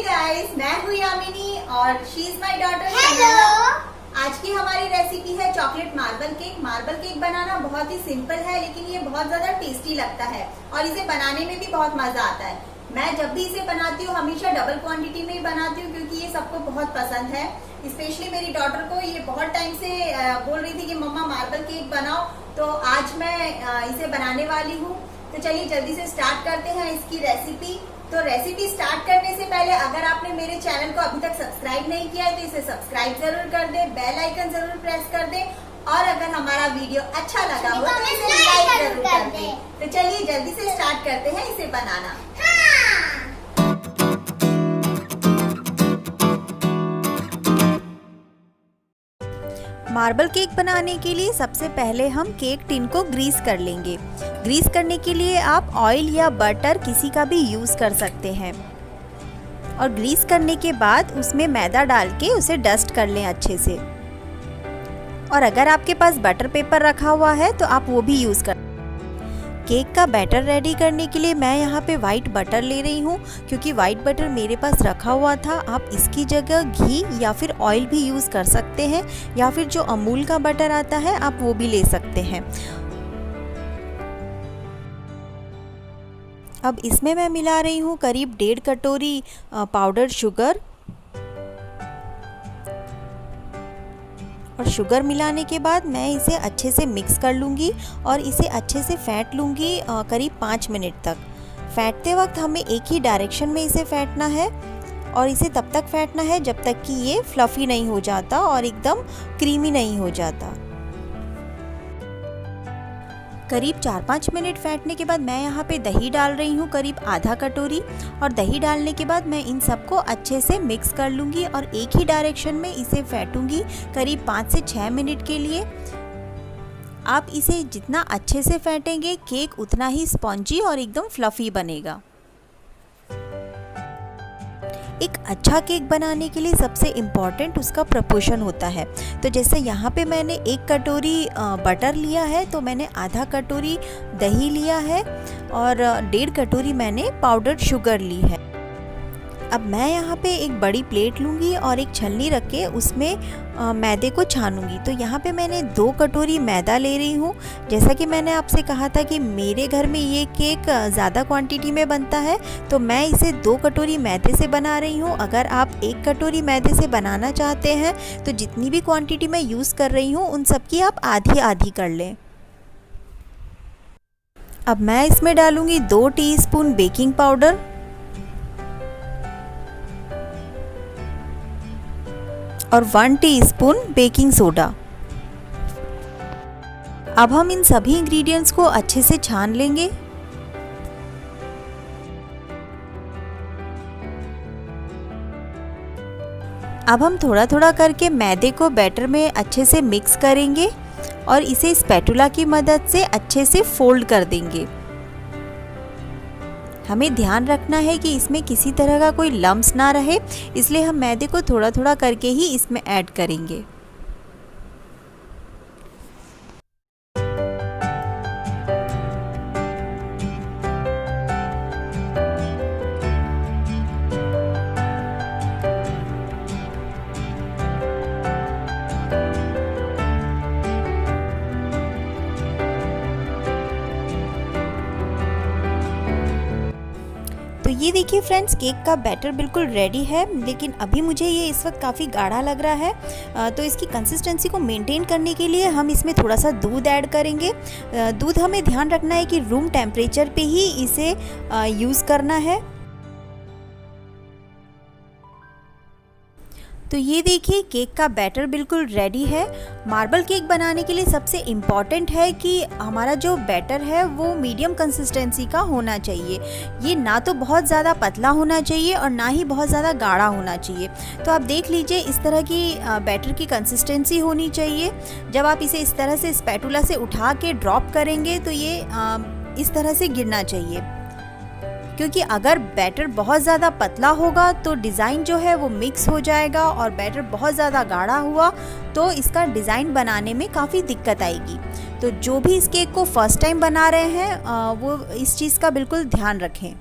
Guys, मैं हूँ यामिनी और she is my daughter. Hello. आज की हमारी रेसिपी है chocolate marble cake. Marble cake बनाना बहुत ही सिंपल है, लेकिन ये बहुत ज्यादा टेस्टी लगता है और इसे बनाने में भी बहुत मजा आता है। मैं जब भी इसे बनाती हूँ हमेशा डबल क्वांटिटी में ही बनाती हूँ, क्योंकि ये सबको बहुत पसंद है। स्पेशली मेरी डॉटर को ये बहुत टाइम से बोल रही थी कि मम्मा मार्बल केक बनाओ, तो आज मैं इसे बनाने वाली हूँ। तो चलिए जल्दी से स्टार्ट करते हैं इसकी रेसिपी। तो रेसिपी स्टार्ट करने से पहले अगर आपने मेरे चैनल को अभी तक सब्सक्राइब नहीं किया है तो इसे सब्सक्राइब जरूर कर दे, बेल आइकन जरूर प्रेस कर दे और अगर हमारा वीडियो अच्छा लगा हो तो इसे लाइक जरूर कर दे। तो चलिए जल्दी से स्टार्ट करते हैं इसे बनाना। मार्बल केक बनाने के लिए सबसे पहले हम केक टिन को ग्रीस कर लेंगे। ग्रीस करने के लिए आप ऑयल या बटर किसी का भी यूज़ कर सकते हैं और ग्रीस करने के बाद उसमें मैदा डाल के उसे डस्ट कर लें अच्छे से। और अगर आपके पास बटर पेपर रखा हुआ है तो आप वो भी यूज़ कर। केक का बैटर रेडी करने के लिए मैं यहाँ पे वाइट बटर ले रही हूँ, क्योंकि वाइट बटर मेरे पास रखा हुआ था। आप इसकी जगह घी या फिर ऑयल भी यूज़ कर सकते हैं, या फिर जो अमूल का बटर आता है आप वो भी ले सकते हैं। अब इसमें मैं मिला रही हूँ करीब 1.5 कटोरी पाउडर शुगर। और शुगर मिलाने के बाद मैं इसे अच्छे से मिक्स कर लूँगी और इसे अच्छे से फेंट लूँगी करीब 5 मिनट तक। फेंटते वक्त हमें एक ही डायरेक्शन में इसे फेंटना है और इसे तब तक फेंटना है जब तक कि ये फ्लफ़ी नहीं हो जाता और एकदम क्रीमी नहीं हो जाता। करीब 4-5 मिनट फेंटने के बाद मैं यहाँ पे दही डाल रही हूँ करीब आधा कटोरी। और दही डालने के बाद मैं इन सबको अच्छे से मिक्स कर लूँगी और एक ही डायरेक्शन में इसे फेंटूँगी करीब 5 से 6 मिनट के लिए। आप इसे जितना अच्छे से फेंटेंगे केक उतना ही स्पॉन्जी और एकदम फ्लफ़ी बनेगा। एक अच्छा केक बनाने के लिए सबसे इम्पॉर्टेंट उसका प्रपोर्शन होता है। तो जैसे यहाँ पे मैंने 1 कटोरी बटर लिया है तो मैंने आधा कटोरी दही लिया है और 1.5 कटोरी मैंने पाउडर शुगर ली है। अब मैं यहाँ पे एक बड़ी प्लेट लूँगी और एक छलनी रख के उसमें मैदे को छानूंगी। तो यहाँ पे मैंने 2 कटोरी मैदा ले रही हूँ। जैसा कि मैंने आपसे कहा था कि मेरे घर में ये केक ज़्यादा क्वांटिटी में बनता है, तो मैं इसे 2 कटोरी मैदे से बना रही हूँ। अगर आप 1 कटोरी मैदे से बनाना चाहते हैं तो जितनी भी क्वांटिटी मैं यूज़ कर रही हूँ उन सब की आप आधी आधी कर लें। अब मैं इसमें डालूँगी 2 टीस्पून बेकिंग पाउडर और 1 टीस्पून बेकिंग सोडा। अब हम इन सभी इंग्रेडिएंट्स को अच्छे से छान लेंगे। अब हम थोड़ा थोड़ा करके मैदे को बैटर में अच्छे से मिक्स करेंगे और इसे स्पैटुला की मदद से अच्छे से फोल्ड कर देंगे। हमें ध्यान रखना है कि इसमें किसी तरह का कोई लम्स ना रहे, इसलिए हम मैदे को थोड़ा थोड़ा करके ही इसमें ऐड करेंगे। तो ये देखिए फ्रेंड्स, केक का बैटर बिल्कुल रेडी है, लेकिन अभी मुझे ये इस वक्त काफ़ी गाढ़ा लग रहा है। तो इसकी कंसिस्टेंसी को मेंटेन करने के लिए हम इसमें थोड़ा सा दूध ऐड करेंगे। दूध हमें ध्यान रखना है कि रूम टेम्परेचर पे ही इसे यूज़ करना है। तो ये देखिए केक का बैटर बिल्कुल रेडी है। मार्बल केक बनाने के लिए सबसे इम्पॉर्टेंट है कि हमारा जो बैटर है वो मीडियम कंसिस्टेंसी का होना चाहिए। ये ना तो बहुत ज़्यादा पतला होना चाहिए और ना ही बहुत ज़्यादा गाढ़ा होना चाहिए। तो आप देख लीजिए इस तरह की बैटर की कंसिस्टेंसी होनी चाहिए। जब आप इसे इस तरह से स्पैटुला से उठा के ड्रॉप करेंगे तो ये इस तरह से गिरना चाहिए, क्योंकि अगर बैटर बहुत ज़्यादा पतला होगा तो डिज़ाइन जो है वो मिक्स हो जाएगा और बैटर बहुत ज़्यादा गाढ़ा हुआ तो इसका डिज़ाइन बनाने में काफ़ी दिक्कत आएगी। तो जो भी इस केक को फर्स्ट टाइम बना रहे हैं वो इस चीज़ का बिल्कुल ध्यान रखें।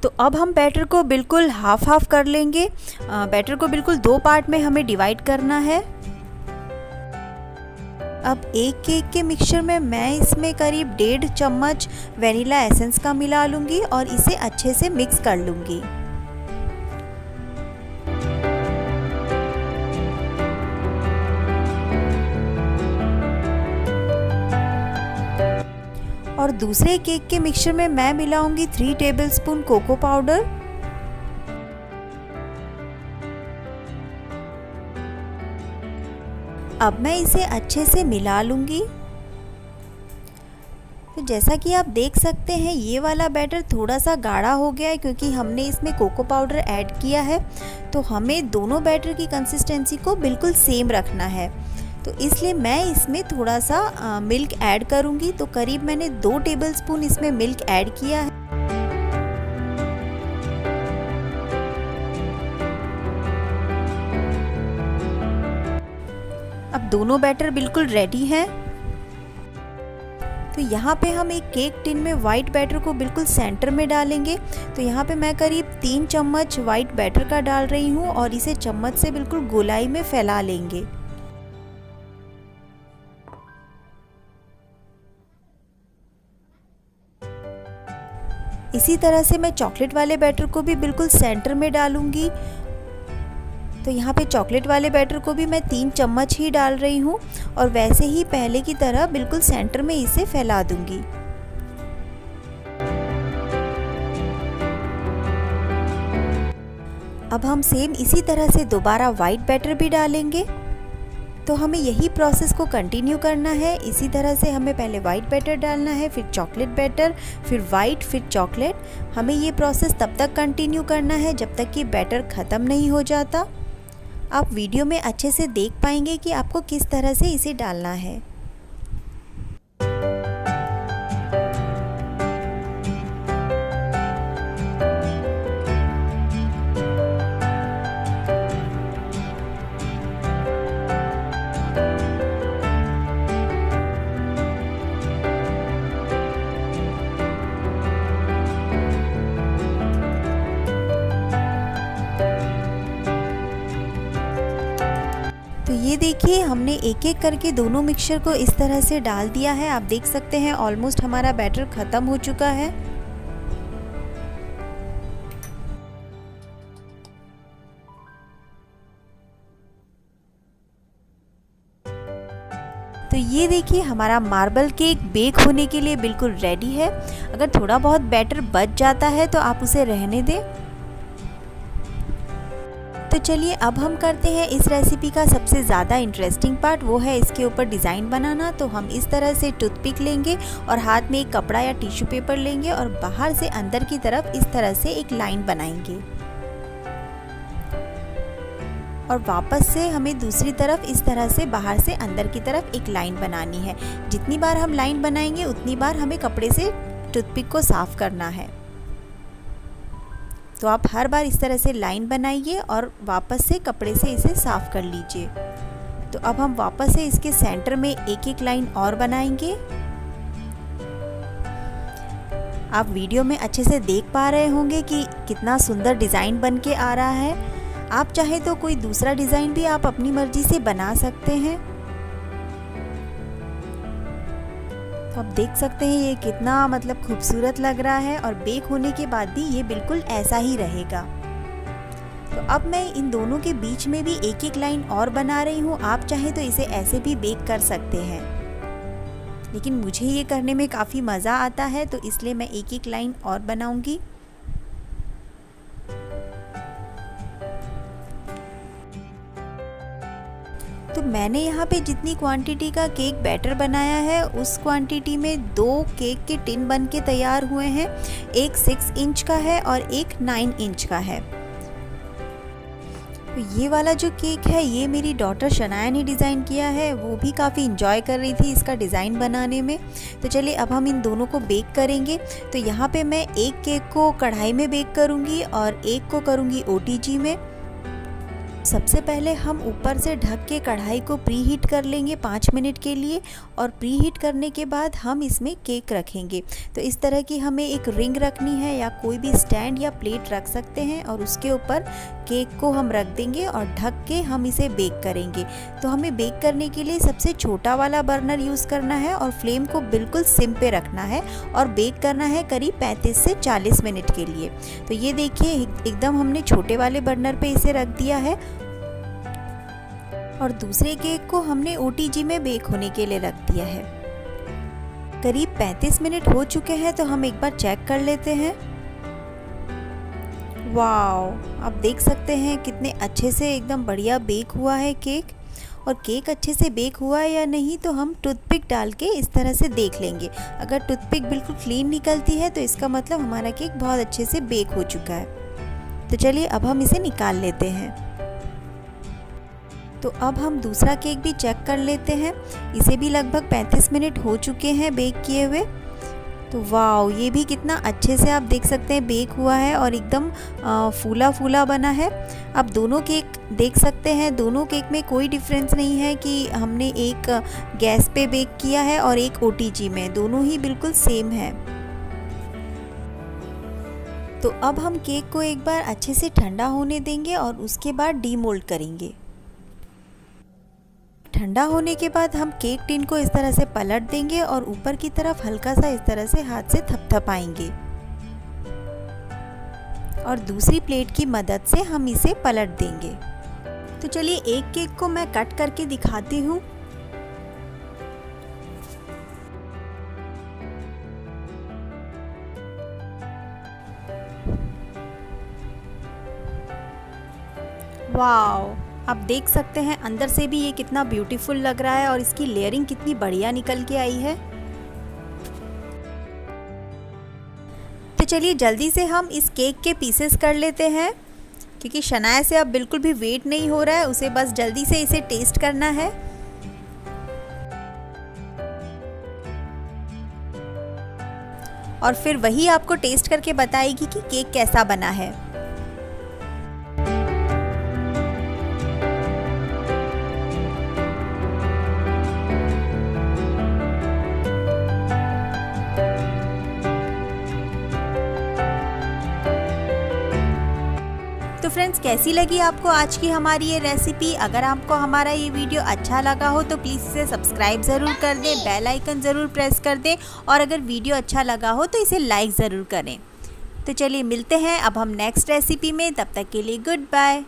तो अब हम बैटर को बिल्कुल हाफ हाफ कर लेंगे। बैटर को बिल्कुल 2 पार्ट में हमें डिवाइड करना है। अब एक केक के मिक्सचर में मैं इसमें करीब 1.5 चम्मच वनीला एसेंस का मिला लूँगी और इसे अच्छे से मिक्स कर लूँगी। और दूसरे केक के मिक्सचर में मैं मिलाऊंगी 3 टेबलस्पून कोको पाउडर। अब मैं इसे अच्छे से मिला लूंगी। तो जैसा कि आप देख सकते हैं ये वाला बैटर थोड़ा सा गाढ़ा हो गया है क्योंकि हमने इसमें कोको पाउडर ऐड किया है। तो हमें दोनों बैटर की कंसिस्टेंसी को बिल्कुल सेम रखना है, तो इसलिए मैं इसमें थोड़ा सा मिल्क ऐड करूंगी। तो करीब मैंने 2 टेबलस्पून इसमें मिल्क ऐड किया है। अब दोनों बैटर बिल्कुल रेडी हैं। तो यहाँ पे हम एक केक टिन में वाइट बैटर को बिल्कुल सेंटर में डालेंगे। तो यहाँ पे मैं करीब 3 चम्मच वाइट बैटर का डाल रही हूँ और इसे चम्मच से बिल्कुल गोलाई में फैला लेंगे। इसी तरह से मैं चॉकलेट वाले बैटर को भी बिल्कुल सेंटर में डालूंगी। तो यहाँ पे चॉकलेट वाले बैटर को भी मैं 3 चम्मच ही डाल रही हूँ और वैसे ही पहले की तरह बिल्कुल सेंटर में इसे फैला दूंगी। अब हम सेम इसी तरह से दोबारा वाइट बैटर भी डालेंगे। तो हमें यही प्रोसेस को कंटिन्यू करना है। इसी तरह से हमें पहले वाइट बैटर डालना है, फिर चॉकलेट बैटर, फिर वाइट, फिर चॉकलेट। हमें ये प्रोसेस तब तक कंटिन्यू करना है जब तक कि बैटर ख़त्म नहीं हो जाता। आप वीडियो में अच्छे से देख पाएंगे कि आपको किस तरह से इसे डालना है। तो ये देखिए हमने एक एक करके दोनों मिक्सचर को इस तरह से डाल दिया है। आप देख सकते हैं ऑलमोस्ट हमारा बैटर ख़त्म हो चुका है। तो ये देखिए हमारा मार्बल केक बेक होने के लिए बिल्कुल रेडी है। अगर थोड़ा बहुत बैटर बच जाता है तो आप उसे रहने दें। तो चलिए अब हम करते हैं इस रेसिपी का सबसे ज़्यादा इंटरेस्टिंग पार्ट, वो है इसके ऊपर डिज़ाइन बनाना। तो हम इस तरह से टूथपिक लेंगे और हाथ में एक कपड़ा या टिश्यू पेपर लेंगे और बाहर से अंदर की तरफ इस तरह से एक लाइन बनाएंगे और वापस से हमें दूसरी तरफ इस तरह से बाहर से अंदर की तरफ एक लाइन बनानी है। जितनी बार हम लाइन बनाएंगे उतनी बार हमें कपड़े से टूथपिक को साफ़ करना है। तो आप हर बार इस तरह से लाइन बनाइए और वापस से कपड़े से इसे साफ़ कर लीजिए। तो अब हम वापस से इसके सेंटर में एक एक लाइन और बनाएंगे। आप वीडियो में अच्छे से देख पा रहे होंगे कि कितना सुंदर डिज़ाइन बन के आ रहा है। आप चाहे तो कोई दूसरा डिज़ाइन भी आप अपनी मर्जी से बना सकते हैं। तो आप देख सकते हैं ये कितना खूबसूरत लग रहा है और बेक होने के बाद भी ये बिल्कुल ऐसा ही रहेगा। तो अब मैं इन दोनों के बीच में भी एक एक लाइन और बना रही हूँ। आप चाहे तो इसे ऐसे भी बेक कर सकते हैं, लेकिन मुझे ये करने में काफ़ी मज़ा आता है तो इसलिए मैं एक एक लाइन और बनाऊँगी। तो मैंने यहाँ पे जितनी क्वांटिटी का केक बैटर बनाया है उस क्वांटिटी में 2 केक के टिन बन के तैयार हुए हैं। एक 6 इंच का है और एक 9 इंच का है। तो ये वाला जो केक है ये मेरी डॉटर शनाया ने डिज़ाइन किया है। वो भी काफ़ी इंजॉय कर रही थी इसका डिज़ाइन बनाने में। तो चलिए अब हम इन दोनों को बेक करेंगे। तो यहाँ पे मैं एक केक को कढ़ाई में बेक करूँगी और एक को करूँगी OTG में। सबसे पहले हम ऊपर से ढक के कढ़ाई को प्री हीट कर लेंगे 5 मिनट के लिए, और प्री हीट करने के बाद हम इसमें केक रखेंगे। तो इस तरह की हमें एक रिंग रखनी है या कोई भी स्टैंड या प्लेट रख सकते हैं, और उसके ऊपर केक को हम रख देंगे और ढक के हम इसे बेक करेंगे। तो हमें बेक करने के लिए सबसे छोटा वाला बर्नर यूज़ करना है और फ्लेम को बिल्कुल सिम पे रखना है और बेक करना है करीब 35 से 40 मिनट के लिए। तो ये देखिए एकदम हमने छोटे वाले बर्नर पे इसे रख दिया है, और दूसरे केक को हमने OTG में बेक होने के लिए रख दिया है। करीब 35 मिनट हो चुके हैं, तो हम एक बार चेक कर लेते हैं। वाओ, आप देख सकते हैं कितने अच्छे से एकदम बढ़िया बेक हुआ है केक। और केक अच्छे से बेक हुआ है या नहीं तो हम टूथपिक डाल के इस तरह से देख लेंगे। अगर टूथपिक बिल्कुल क्लीन निकलती है तो इसका मतलब हमारा केक बहुत अच्छे से बेक हो चुका है। तो चलिए अब हम इसे निकाल लेते हैं। तो अब हम दूसरा केक भी चेक कर लेते हैं। इसे भी लगभग 35 मिनट हो चुके हैं बेक किए हुए। तो वाओ, ये भी कितना अच्छे से आप देख सकते हैं बेक हुआ है और एकदम फूला फूला बना है। आप दोनों केक देख सकते हैं, दोनों केक में कोई डिफरेंस नहीं है कि हमने एक गैस पे बेक किया है और एक OTG में, दोनों ही बिल्कुल सेम है। तो अब हम केक को एक बार अच्छे से ठंडा होने देंगे और उसके बाद डीमोल्ड करेंगे। ठंडा होने के बाद हम केक टिन को इस तरह से पलट देंगे और ऊपर की तरफ हल्का सा इस तरह से हाथ से थपथपाएंगे, और दूसरी प्लेट की मदद से हम इसे पलट देंगे। तो चलिए एक केक को मैं कट करके दिखाती हूँ। वाओ, आप देख सकते हैं अंदर से भी ये कितना ब्यूटीफुल लग रहा है और इसकी लेयरिंग कितनी बढ़िया निकल के आई है। तो चलिए जल्दी से हम इस केक के पीसेस कर लेते हैं, क्योंकि शनाया से अब बिल्कुल भी वेट नहीं हो रहा है, उसे बस जल्दी से इसे टेस्ट करना है। और फिर वही आपको टेस्ट करके बताएगी कि केक कैसा बना है। तो फ्रेंड्स, कैसी लगी आपको आज की हमारी ये रेसिपी? अगर आपको हमारा ये वीडियो अच्छा लगा हो तो प्लीज़ इसे सब्सक्राइब ज़रूर कर दें, बेल आइकन ज़रूर प्रेस कर दें, और अगर वीडियो अच्छा लगा हो तो इसे लाइक ज़रूर करें। तो चलिए मिलते हैं अब हम नेक्स्ट रेसिपी में, तब तक के लिए गुड बाय।